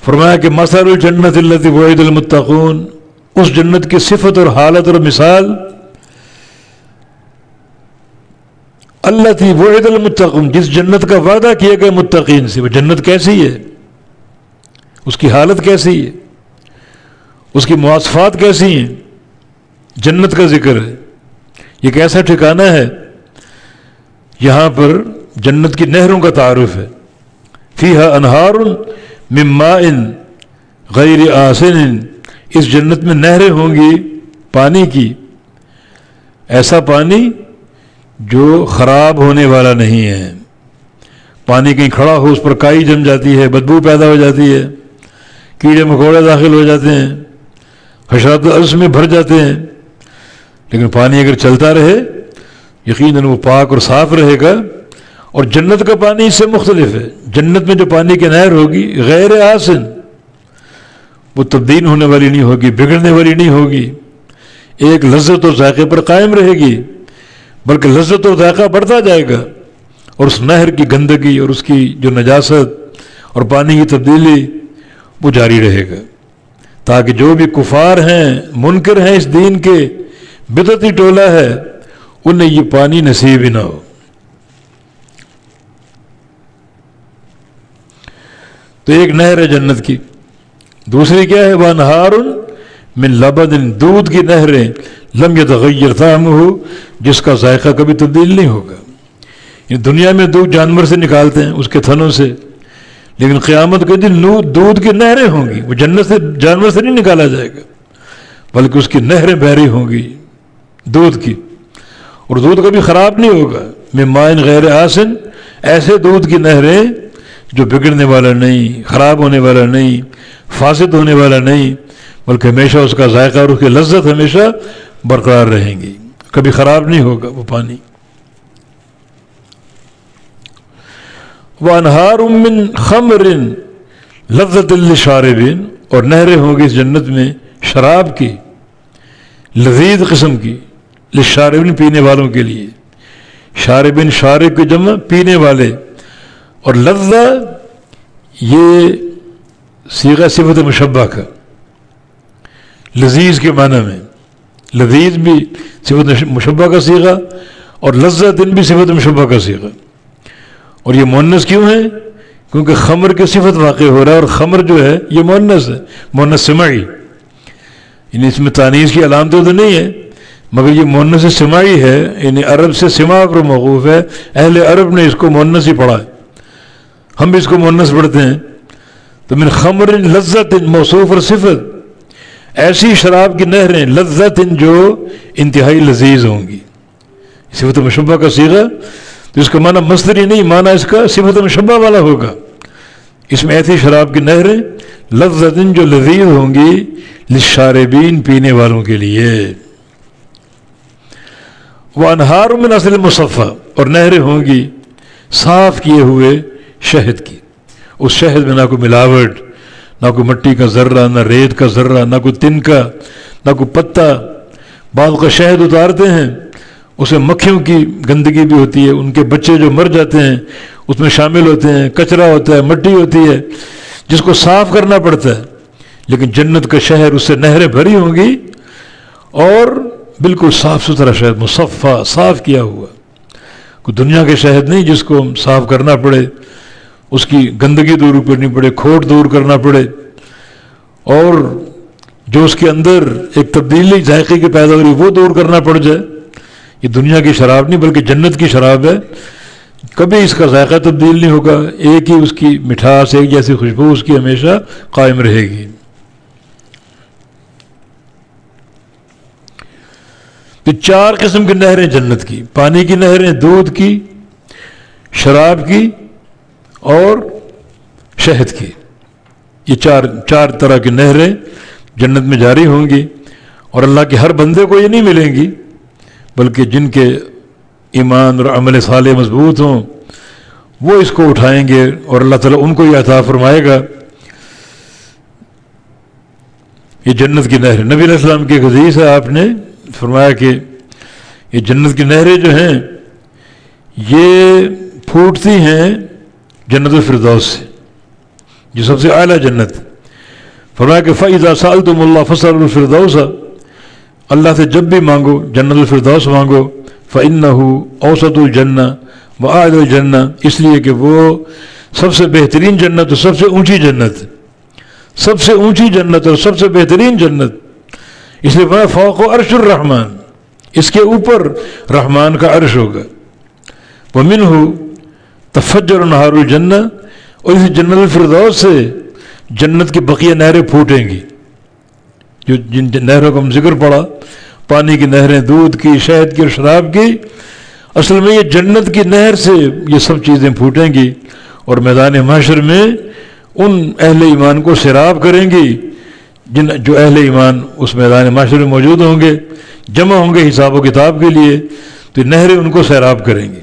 فرمایا کہ مثل الجنت التی وعد المتقون، اس جنت کی صفت اور حالت اور مثال التی وعد المتقون، جس جنت کا وعدہ کیا گیا متقین سے، وہ جنت کیسی ہے، اس کی حالت کیسی ہے، اس کی مواصفات کیسی ہیں، جنت کا ذکر ہے۔ یہ ایک ایسا ٹھکانہ ہے، یہاں پر جنت کی نہروں کا تعارف ہے۔ فیہا انہار من ماء غیر آسن، اس جنت میں نہریں ہوں گی پانی کی، ایسا پانی جو خراب ہونے والا نہیں ہے۔ پانی کہیں کھڑا ہو، اس پر کائی جم جاتی ہے، بدبو پیدا ہو جاتی ہے، کیڑے مکوڑے داخل ہو جاتے ہیں، حشرات الارض میں بھر جاتے ہیں۔ لیکن پانی اگر چلتا رہے یقیناً وہ پاک اور صاف رہے گا۔ اور جنت کا پانی اس سے مختلف ہے۔ جنت میں جو پانی کی نہر ہوگی غیر آسن، وہ تبدیل ہونے والی نہیں ہوگی، بگڑنے والی نہیں ہوگی، ایک لذت اور ذائقے پر قائم رہے گی، بلکہ لذت اور ذائقہ بڑھتا جائے گا، اور اس نہر کی گندگی اور اس کی جو نجاست اور پانی کی تبدیلی وہ جاری رہے گا، تاکہ جو بھی کفار ہیں، منکر ہیں اس دین کے، بدعتی ٹولہ ہے، انہیں یہ پانی نصیب ہی نہ ہو۔ تو ایک نہر ہے جنت کی، دوسری کیا ہے؟ وانہار من لبن، دودھ کی نہریں، لم یتغیر طعمہ، جس کا ذائقہ کبھی تبدیل نہیں ہوگا۔ دنیا میں دودھ جانور سے نکالتے ہیں، اس کے تھنوں سے، لیکن قیامت کے دن دودھ کی نہریں ہوں گی، وہ جنت سے جانور سے نہیں نکالا جائے گا، بلکہ اس کی نہریں بہری ہوں گی دودھ کی، اور دودھ کبھی خراب نہیں ہوگا۔ من ماء غیر آسن، ایسے دودھ کی نہریں جو بگڑنے والا نہیں، خراب ہونے والا نہیں، فاسد ہونے والا نہیں، بلکہ ہمیشہ اس کا ذائقہ اور اس کی لذت ہمیشہ برقرار رہیں گی، کبھی خراب نہیں ہوگا وہ پانی۔ وَأَنْهَارٌ مِّن خَمْرٍ لَذَّةٍ لِّلشَّارِبِينَ، اور نہریں ہوں گی اس جنت میں شراب کی، لذیذ قسم کی، لِلشَّارِبِينَ پینے والوں کے لیے، شاربین شارب کی جمع پینے والے، اور لذہ یہ صیغہ صفت مشبہ کا، لذیذ کے معنی میں، لذیذ بھی صفت مشبہ کا صیغہ اور لذت بھی صفت مشبہ کا صیغہ۔ اور یہ مؤنث کیوں ہے؟ کیونکہ خمر کی صفت واقع ہو رہا ہے، اور خمر جو ہے یہ مؤنث ہے، مؤنث سمعی، یعنی اس میں تانیث کی علامتیں تو نہیں ہے، مگر یہ مؤنث سمعی ہے، یعنی عرب سے سماع پر موقوف ہے، اہل عرب نے اس کو مؤنث ہی پڑھا ہے، ہم بھی اس کو مؤنث پڑھتے ہیں۔ تو من خمر لذت، موصوف اور صفت، ایسی شراب کی نہریں، لذت جو انتہائی لذیذ ہوں گی، صفت مشبہ کا صیغہ، تو اس کا معنی مصدری نہیں، معنی اس کا صفت مشبہ والا ہوگا۔ اس میں ایسی شراب کی نہریں لذت جو لذیذ ہوں گی، للشاربین پینے والوں کے لیے۔ وانہار من عسل مصفی، اور نہریں ہوں گی صاف کیے ہوئے شہد کی، اس شہد میں نہ کوئی ملاوٹ، نہ کوئی مٹی کا ذرہ، نہ ریت کا ذرہ، نہ کوئی تنکا، نہ کوئی پتا۔ بعض کا شہد اتارتے ہیں، اس میں مکھیوں کی گندگی بھی ہوتی ہے، ان کے بچے جو مر جاتے ہیں اس میں شامل ہوتے ہیں، کچرا ہوتا ہے، مٹی ہوتی ہے، جس کو صاف کرنا پڑتا ہے۔ لیکن جنت کا شہر، اس سے نہریں بھری ہوں گی، اور بالکل صاف ستھرا شہد، مصفہ، صاف کیا ہوا، کوئی دنیا کے شہد نہیں جس کو صاف کرنا پڑے، اس کی گندگی دور کرنی پڑے، کھوٹ دور کرنا پڑے، اور جو اس کے اندر ایک تبدیلی ذائقے کی پیدا ہو رہی وہ دور کرنا پڑ جائے۔ یہ دنیا کی شراب نہیں بلکہ جنت کی شراب ہے، کبھی اس کا ذائقہ تبدیل نہیں ہوگا، ایک ہی اس کی مٹھاس، ایک جیسی خوشبو اس کی ہمیشہ قائم رہے گی۔ تو 4 قسم کی نہریں جنت کی، پانی کی نہریں، دودھ کی، شراب کی اور شہد کی، یہ چار طرح کی نہریں جنت میں جاری ہوں گی۔ اور اللہ کے ہر بندے کو یہ نہیں ملیں گی، بلکہ جن کے ایمان اور عمل صالح مضبوط ہوں وہ اس کو اٹھائیں گے، اور اللہ تعالیٰ ان کو یہ عطا فرمائے گا یہ جنت کی نہر۔ نبی علیہ السلام کی ایک حدیث ہے، آپ نے فرمایا کہ یہ جنت کی نہریں جو ہیں یہ پھوٹتی ہیں جنت الفردوس سے، جو سب سے اعلیٰ جنت ہے۔ فرمایا کہ فَإِذَا سَأَلْتُمُ اللَّهَ فَاسْأَلُوا الْفِرْدَوْسَ، اللہ سے جب بھی مانگو جنت الفردوس مانگو، فَإِنَّهُ أَوْسَطُ الْجَنَّةِ وَأَعْلَى الْجَنَّةِ، اس لیے کہ وہ سب سے بہترین جنت اور سب سے اونچی جنت، سب سے اونچی جنت اور سب سے بہترین جنت، اس لیے فرمایا فوق عرش الرحمن، اس کے اوپر رحمان کا عرش ہوگا۔ وَمِنْهُ تَفَجَّرُ نَهَارُ الْجَنَّةِ، اور اس جنت الفردوس سے جنت کی بقیہ نہریں پھوٹیں گی، جو جن نہروں کا ہم ذکر پڑا، پانی کی نہریں، دودھ کی، شہد کی اور شراب کی، اصل میں یہ جنت کی نہر سے یہ سب چیزیں پھوٹیں گی، اور میدان محشر میں ان اہل ایمان کو سیراب کریں گی جو اہل ایمان اس میدان محشر میں موجود ہوں گے، جمع ہوں گے حساب و کتاب کے لیے، تو نہریں ان کو سیراب کریں گی۔